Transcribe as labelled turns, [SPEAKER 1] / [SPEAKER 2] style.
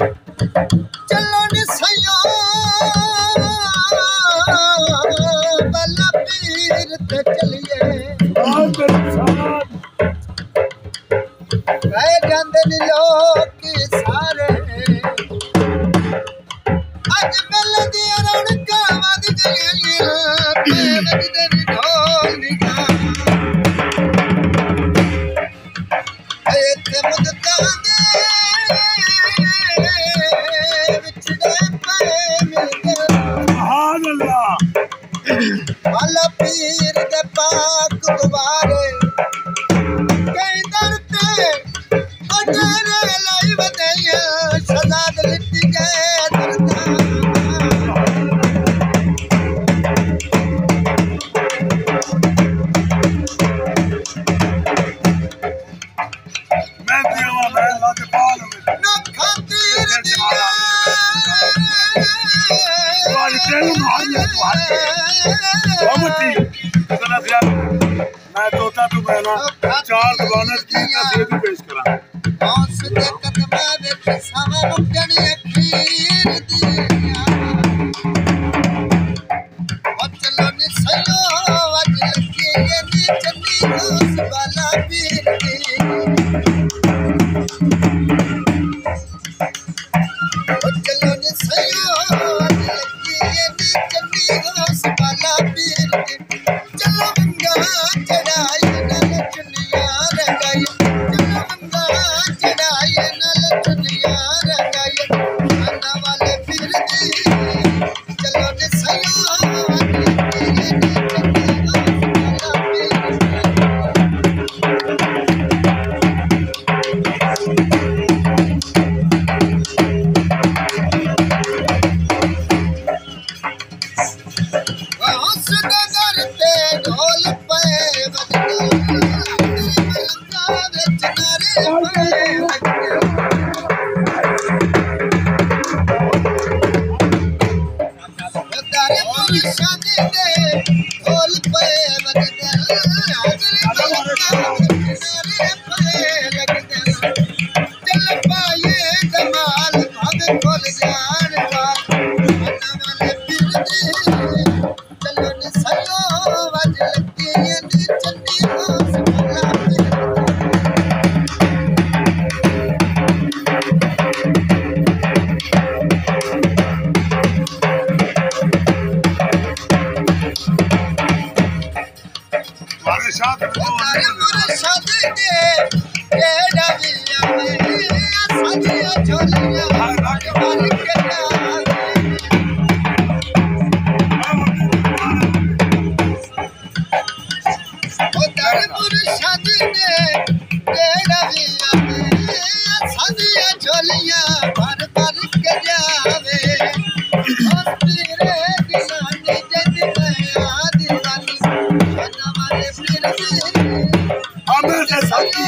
[SPEAKER 1] चलो निसयो बल्ला पीर ते चलिए गए जांदे नी लोग सारे अज कल दी रौनका वध गईयां ते वजदे नी ढोल निगाह इत्थे मुदतां दे वाला पीर दे पाक गुबारे कई दर ते ओडरे लाई वदैया सजाद लिट्टी गए दरदा मैं दिया मैं लाके पाल ना खातिर दिया वाली तेल मारिया मैं तोता तू बहना चार दुकानें की तस्वीर भी पेश करा हौस दे कदमां विच सावा मुकणी अखीर दिया ओ चलो निसयो अज लगी नी चन्नी दोस वाला पीर दी ओ चलो निसयो अज लगी नी चन्नी दोस वाला पीर दी चलो बंगा चढ़ाई नल चुनिया रंगाई चलो बंगा चढ़ाई नल चुनिया रंगाई खाना वाले फिर दी चलो निसयो ढोल पे चल पाए जमाल भाग खोल जान चलो निसयो वज लगी नी चन्नी दोस वाला शादी दे जेड़ा विया में सादिया झोलियां मारी के शादी दे जेड़ा विया में सादिया झोलियां भर भर के जावे पीरे दिलानी जद मैं दीवानी खाना वाले पीर दी हमें से सकी